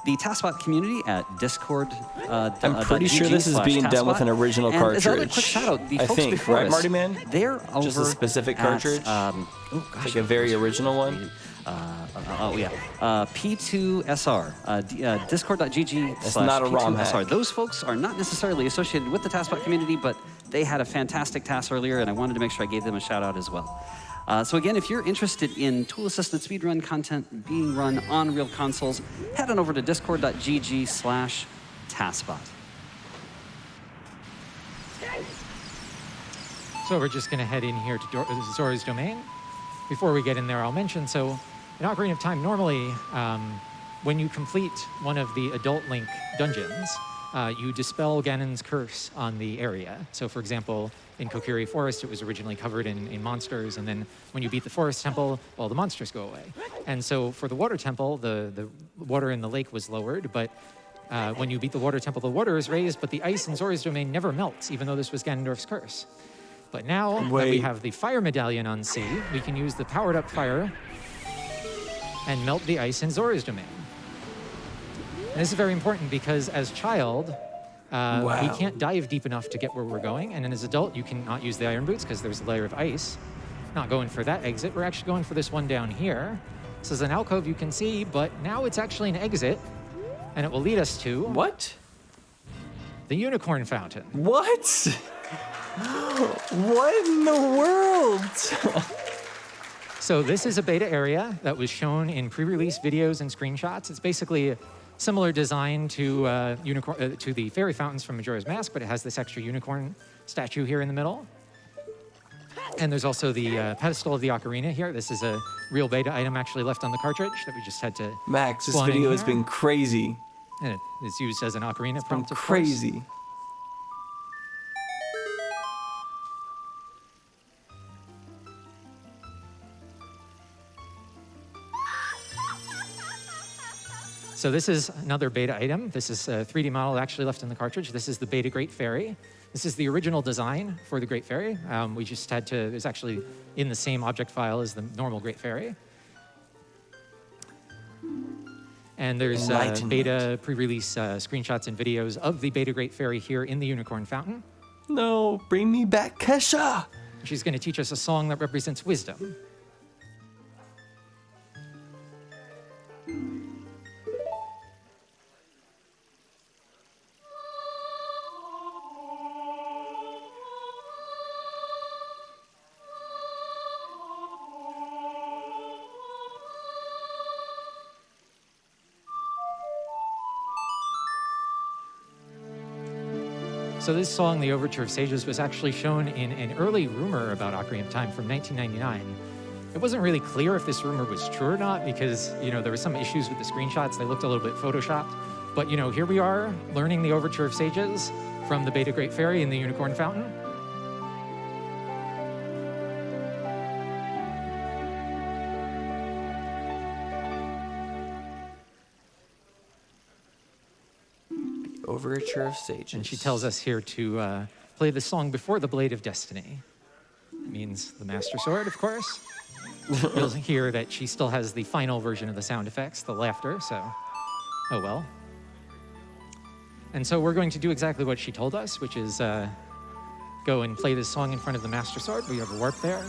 the Taskbot community at Discord. I'm pretty sure this is being done with an original and as another cartridge. quick shout out, the I folks think, before right, us, Marty Man? They're over Just a specific at, cartridge? Like a very original one? P2SR, discord.gg It's not a ROM hack. P2SR. Those folks are not necessarily associated with the Taskbot community, but they had a fantastic task earlier, and I wanted to make sure I gave them a shout out as well. So again, if you're interested in tool-assisted speedrun content being run on real consoles, head on over to discord.gg/Taskbot. So we're just going to head in here to Zora's Domain. Before we get in there, I'll mention, so in Ocarina of Time, normally when you complete one of the Adult Link dungeons, you dispel Ganon's curse on the area. So for example, in Kokiri Forest, it was originally covered in monsters, and then when you beat the Forest Temple, well, the monsters go away. And so for the Water Temple, the water in the lake was lowered, but when you beat the Water Temple, the water is raised, but the ice in Zora's Domain never melts, even though this was Ganondorf's curse. But now that we have the Fire Medallion on sea, we can use the powered up fire and melt the ice in Zora's Domain. And this is very important because as child, we can't dive deep enough to get where we're going. And as adult, you cannot use the iron boots because there's a layer of ice. Not going for that exit. We're actually going for this one down here. This is an alcove you can see, but now it's actually an exit. And it will lead us to... What? The Unicorn Fountain. What? What in the world? So this is a beta area that was shown in pre-release videos and screenshots. It's basically a similar design to the fairy fountains from Majora's Mask, but it has this extra unicorn statue here in the middle. And there's also the pedestal of the ocarina here. This is a real beta item actually left on the cartridge that we just had to Max, this slot in video has here. been crazy. And it is used as an ocarina Been prompt, of course. crazy. So this is another beta item. This is a 3D model actually left in the cartridge. This is the Beta Great Fairy. This is the original design for the Great Fairy. We just had to, it was actually in the same object file as the normal Great Fairy. And there's beta pre-release screenshots and videos of the Beta Great Fairy here in the Unicorn Fountain. No, bring me back Kesha! She's going to teach us a song that represents wisdom. So this song, The Overture of Sages, was actually shown in an early rumor about Ocarina of Time from 1999. It wasn't really clear if this rumor was true or not because, there were some issues with the screenshots. They looked a little bit photoshopped. But, here we are learning the Overture of Sages from the Beta Great Fairy in the Unicorn Fountain. Overture of Sages. And she tells us here to play the song before the Blade of Destiny. It means the Master Sword, of course. You'll hear that she still has the final version of the sound effects, the laughter, so oh well. And so we're going to do exactly what she told us, which is go and play this song in front of the Master Sword. We have a warp there.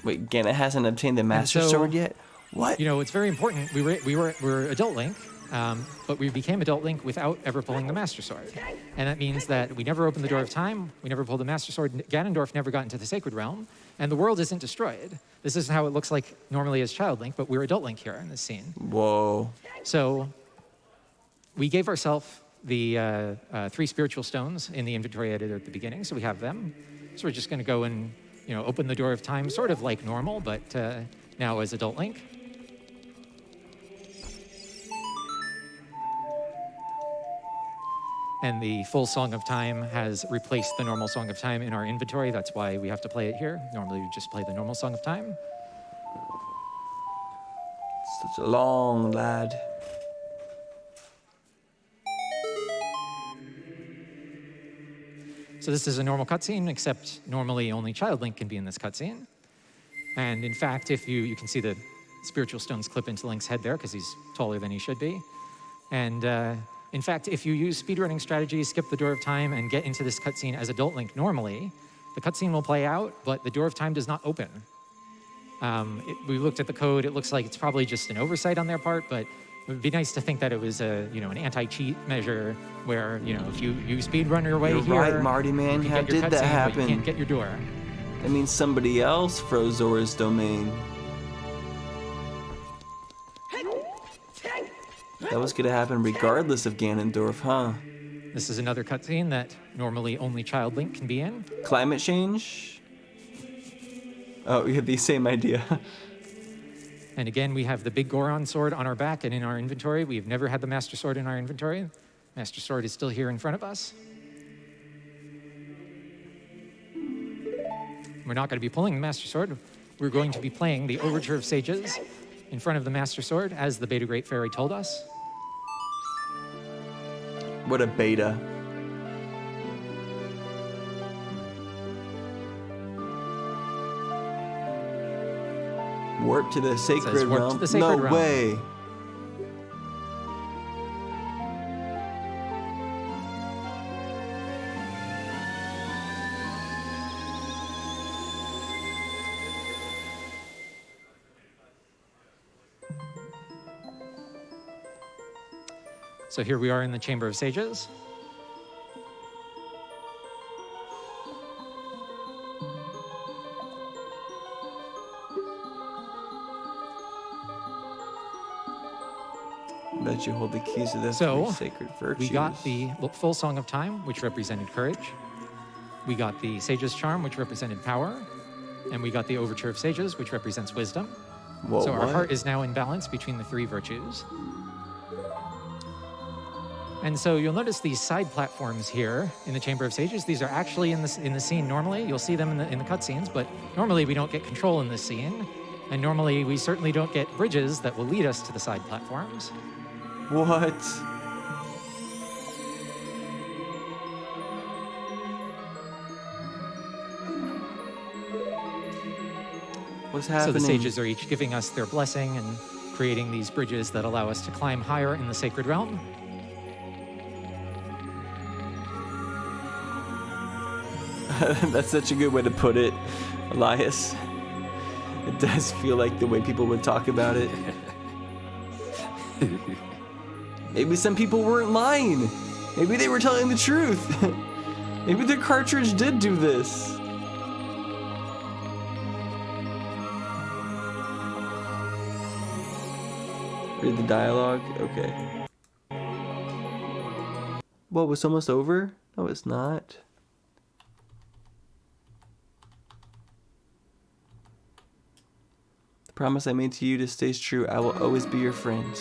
Wait, Ganon hasn't obtained the Master Sword yet? What? It's very important. We're Adult Link. But we became Adult Link without ever pulling the Master Sword. And that means that we never opened the Door of Time, we never pulled the Master Sword, Ganondorf never got into the Sacred Realm, and the world isn't destroyed. This isn't how it looks like normally as Child Link, but we're Adult Link here in this scene. Whoa. So we gave ourselves the 3 spiritual stones in the inventory editor at the beginning, so we have them. So we're just going to go and open the Door of Time sort of like normal, but now as Adult Link. And the full Song of Time has replaced the normal Song of Time in our inventory. That's why we have to play it here. Normally, we just play the normal Song of Time. Such a long, lad. So this is a normal cutscene, except normally only Child Link can be in this cutscene. And in fact, if you can see the spiritual stones clip into Link's head there, because he's taller than he should be. And in fact, if you use speedrunning strategies, skip the Door of Time, and get into this cutscene as Adult Link normally, the cutscene will play out, but the Door of Time does not open. We looked at the code. It looks like it's probably just an oversight on their part, but it would be nice to think that it was an anti-cheat measure where, if you speedrun your way You're here, right, Marty, man. you How can get your did that cutscene, but you happen? can't get your door. That means somebody else froze Zora's domain. That was gonna happen regardless of Ganondorf, huh? This is another cutscene that normally only Child Link can be in. Climate change? Oh, we have the same idea. And again, we have the big Goron sword on our back and in our inventory. We've never had the Master Sword in our inventory. Master Sword is still here in front of us. We're not going to be pulling the Master Sword. We're going to be playing the Overture of Sages in front of the Master Sword, as the Beta Great Fairy told us. What a beta. Warp to the Sacred warp Realm? to the Sacred No Realm. way. So here we are in the Chamber of Sages. Bet you hold the keys to the So, three sacred virtues. we got the full Song of Time, which represented courage. We got the Sage's Charm, which represented power. And we got the Overture of Sages, which represents wisdom. Whoa, So our what? heart is now in balance between the 3 virtues. And so you'll notice these side platforms here in the Chamber of Sages. These are actually in the scene normally. You'll see them in the cutscenes, but normally we don't get control in this scene. And normally, we certainly don't get bridges that will lead us to the side platforms. What? What's So happening? the sages are each giving us their blessing and creating these bridges that allow us to climb higher in the sacred realm. That's such a good way to put it, Elias. It does feel like the way people would talk about it. Maybe some people weren't lying. Maybe they were telling the truth. Maybe the cartridge did do this. Read the dialogue? Okay. What, was almost over? No, it's not. The promise I made to you stays true. I will always be your friend.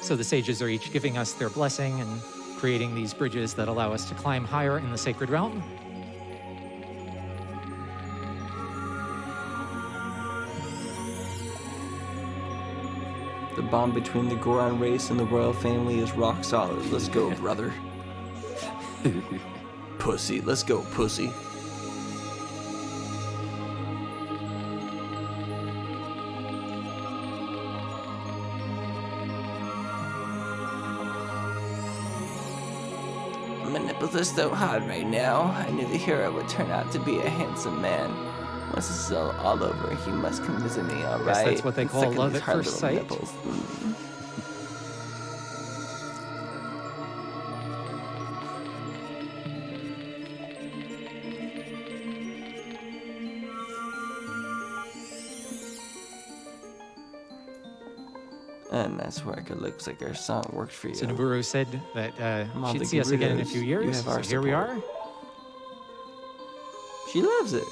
So the sages are each giving us their blessing and creating these bridges that allow us to climb higher in the sacred realm. The bond between the Goron race and the royal family is rock solid. Let's go, brother. Pussy. Let's go, pussy. My nipples are so hard right now. I knew the hero would turn out to be a handsome man. Once this is all over, he must come visit me, alright? Guess that's what they call love at first sight. And that's work. It looks like our song worked for you. So Naburu said that Mom, she'd the see us again in a Gerudos, few you years. have our So here we support. are. She loves it.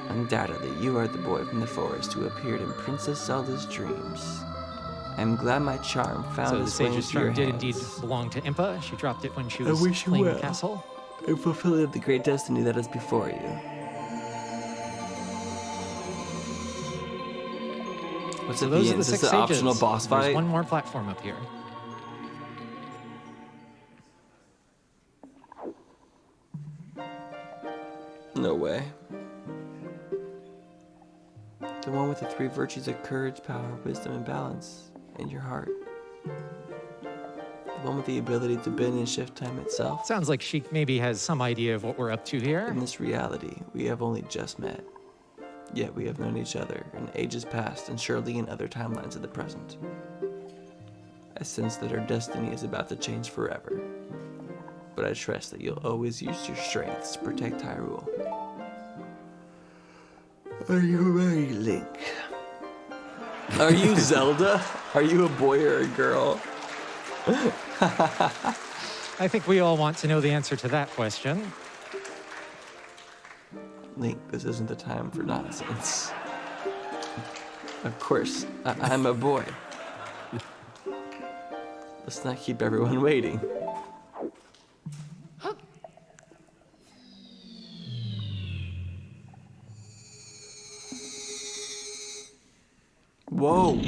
Undoubtedly, you are the boy from the forest who appeared in Princess Zelda's dreams. I'm glad my charm found So the its way sage's into your charm did hands. indeed belong to Impa. She dropped it when she was wish you playing the well. castle. And fulfill the great destiny that is before you. What's So at those the are end? the Is six this sages. the optional boss There's fight? one more platform up here. No way. The one with the three virtues of courage, power, wisdom, and balance in your heart. The one with the ability to bend and shift time itself. Sounds like she maybe has some idea of what we're up to here. In this reality, we have only just met. Yet we have known each other in ages past and surely in other timelines of the present. I sense that our destiny is about to change forever. But I trust that you'll always use your strengths to protect Hyrule. Are you ready, Link? Are you Zelda? Are you a boy or a girl? I think we all want to know the answer to that question. Link, this isn't the time for nonsense. Of course, I'm a boy. Let's not keep everyone waiting. Whoa.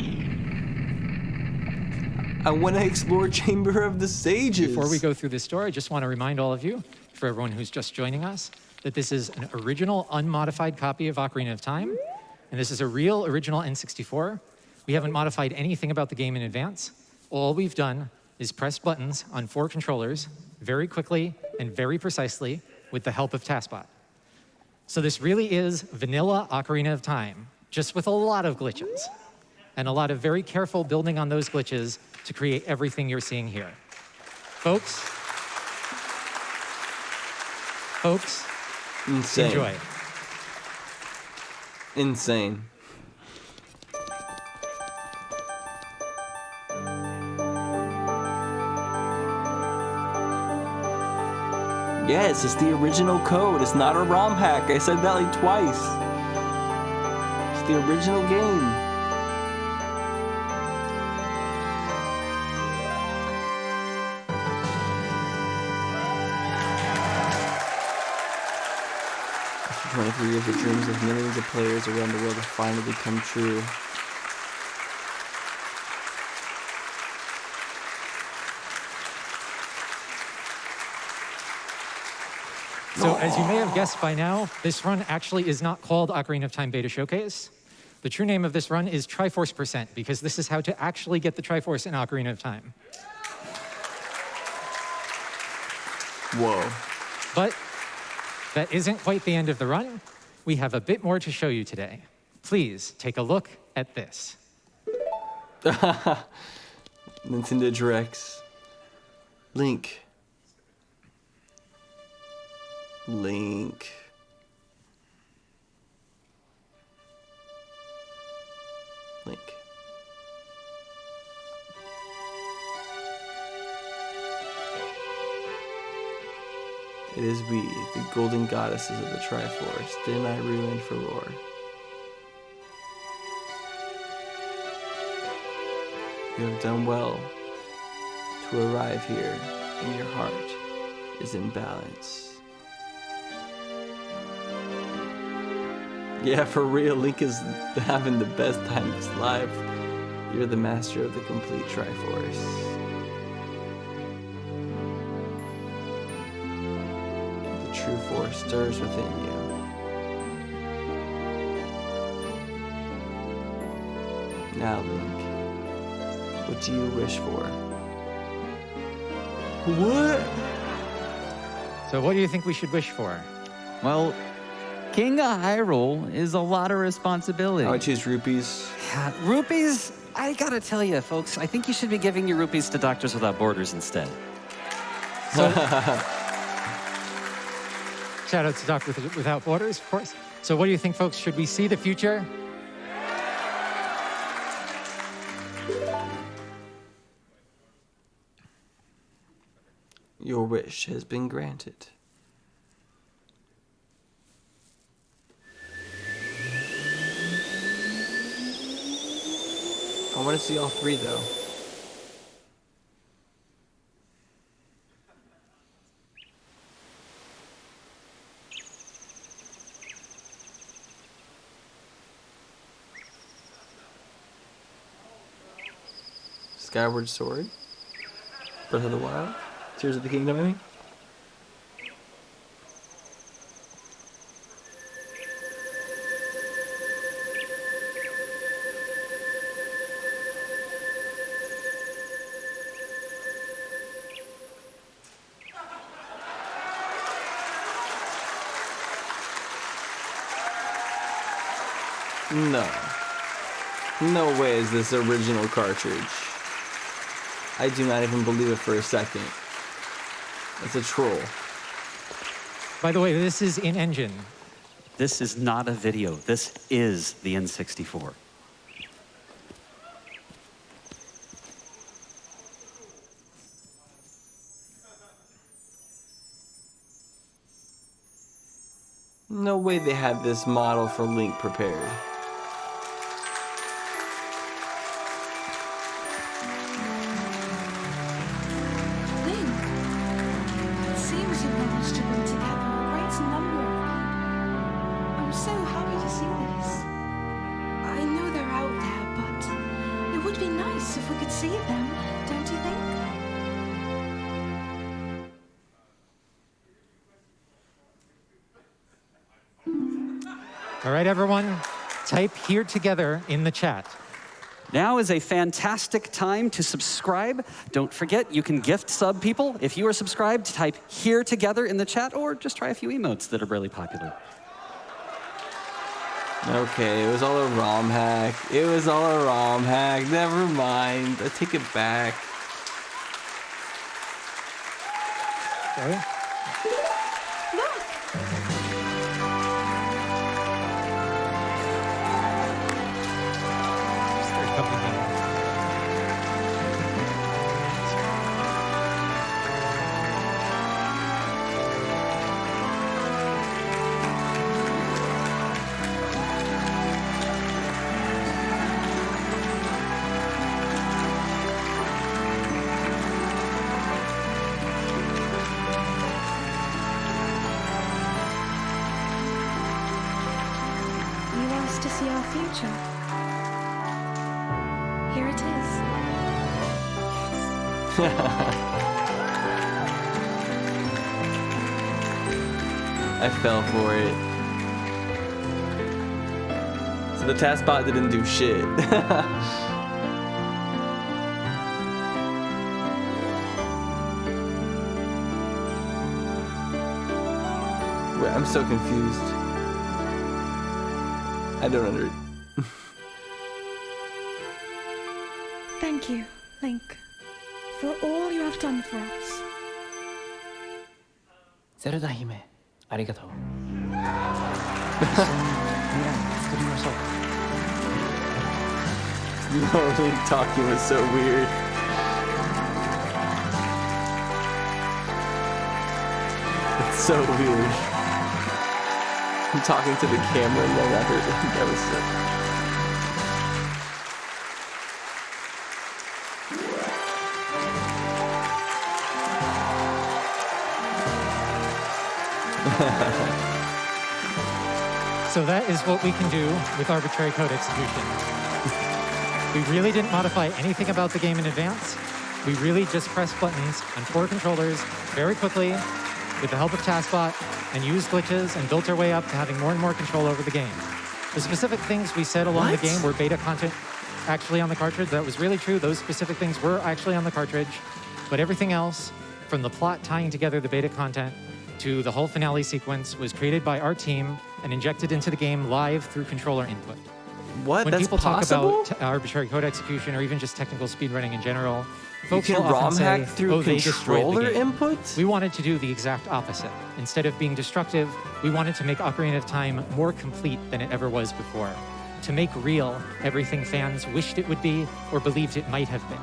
I want to explore Chamber of the Sages. Before we go through this door, I just want to remind all of you, for everyone who's just joining us, that this is an original, unmodified copy of Ocarina of Time, and this is a real original N64. We haven't modified anything about the game in advance. All we've done is press buttons on 4 controllers very quickly and very precisely with the help of Taskbot. So this really is vanilla Ocarina of Time, just with a lot of glitches, and a lot of very careful building on those glitches to create everything you're seeing here. Folks, Insane. enjoy. Insane. Yes, it's the original code. It's not a ROM hack. I said that like twice. It's the original game. 23 years, the dreams of millions of players around the world have finally come true. So as you may have guessed by now, this run actually is not called Ocarina of Time Beta Showcase. The true name of this run is Triforce %, because this is how to actually get the Triforce in Ocarina of Time. Whoa. But that isn't quite the end of the run. We have a bit more to show you today. Please take a look at this. Nintendo Directs. Link. Link. Link. It is we, the golden goddesses of the Triforce, didn't I ruin for roar? You have done well to arrive here, and your heart is in balance. Yeah, for real, Link is having the best time of his life. You're the master of the complete Triforce. The true force stirs within you. Now, Link, what do you wish for? What? So what do you think we should wish for? Well, King of Hyrule is a lot of responsibility. I would choose rupees. Yeah, rupees, I gotta tell you, folks, I think you should be giving your rupees to Doctors Without Borders instead. So, shout out to Doctors Without Borders, of course. So what do you think, folks? Should we see the future? Your wish has been granted. I want to see all three, though. Skyward Sword? Breath of the Wild? Tears of the Kingdom, I mean? No. No way is this original cartridge. I do not even believe it for a second. It's a troll. By the way, this is in-engine. This is not a video. This is the N64. No way they had this model for Link prepared. Link, it seems you managed to bring together a great number of people. I'm so happy to see this. I know they're out there, but it would be nice if we could see them, don't you think? All right, everyone, type "here together" in the chat. Now is a fantastic time to subscribe. Don't forget, you can gift sub people. If you are subscribed, type "here together" in the chat, or just try a few emotes that are really popular. Okay, it was all a ROM hack. It was all a ROM hack. Never mind. I take it back. Okay. Start coming in. see our future. Here it is. I fell for it. So the tasbot didn't do shit. Wait, I'm so confused. I don't under. Thank you, Link, for all you have done for us. ゼルダ姫、ありがとう。Link talking was so weird. It's so weird. I'm talking to the camera and then that was sick. So that is what we can do with arbitrary code execution. We really didn't modify anything about the game in advance. We really just pressed buttons on 4 controllers very quickly with the help of Taskbot and used glitches and built our way up to having more and more control over the game. The specific things we said along the game were beta content actually on the cartridge. That was really true. Those specific things were actually on the cartridge. But everything else, from the plot tying together the beta content to the whole finale sequence, was created by our team and injected into the game live through controller input. What? When That's people possible? talk about arbitrary code execution or even just technical speedrunning in general, You folks can will often ROM say, hack through oh, they destroyed the controller game. inputs? We wanted to do the exact opposite. Instead of being destructive, we wanted to make Ocarina of Time more complete than it ever was before. To make real everything fans wished it would be or believed it might have been.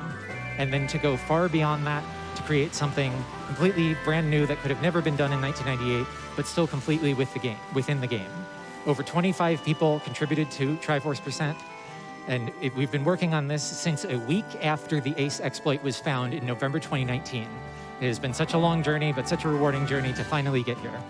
And then to go far beyond that, to create something completely brand new that could have never been done in 1998, but still completely within the game. Over 25 people contributed to Triforce %, and we've been working on this since a week after the ACE exploit was found in November 2019. It has been such a long journey, but such a rewarding journey to finally get here.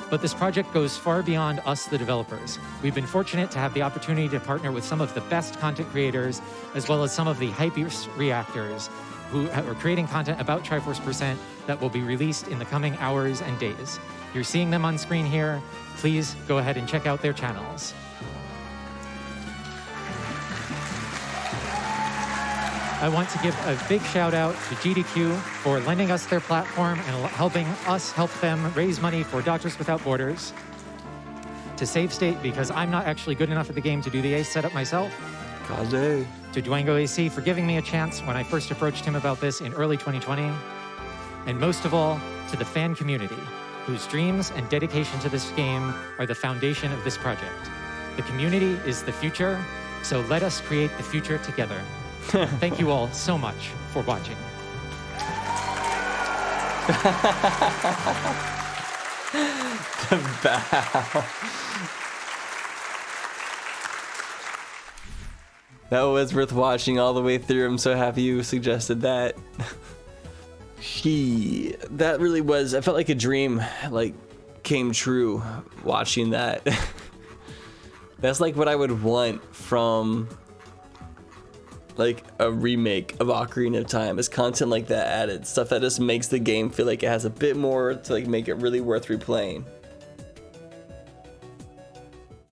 But this project goes far beyond us, the developers. We've been fortunate to have the opportunity to partner with some of the best content creators, as well as some of the hypeest reactors, who are creating content about Triforce % that will be released in the coming hours and days. You're seeing them on screen here. Please go ahead and check out their channels. I want to give a big shout out to GDQ for lending us their platform and helping us help them raise money for Doctors Without Borders. To Save State, because I'm not actually good enough at the game to do the ACE setup myself. Kaze. To Dwango AC for giving me a chance when I first approached him about this in early 2020. And most of all, to the fan community, whose dreams and dedication to this game are the foundation of this project. The community is the future, so let us create the future together. Thank you all so much for watching. The bow. That was worth watching all the way through. I'm so happy you suggested that. That really was, I felt like a dream, like, came true watching that. That's like what I would want from like a remake of Ocarina of Time, is content like that added, stuff that just makes the game feel like it has a bit more to like make it really worth replaying.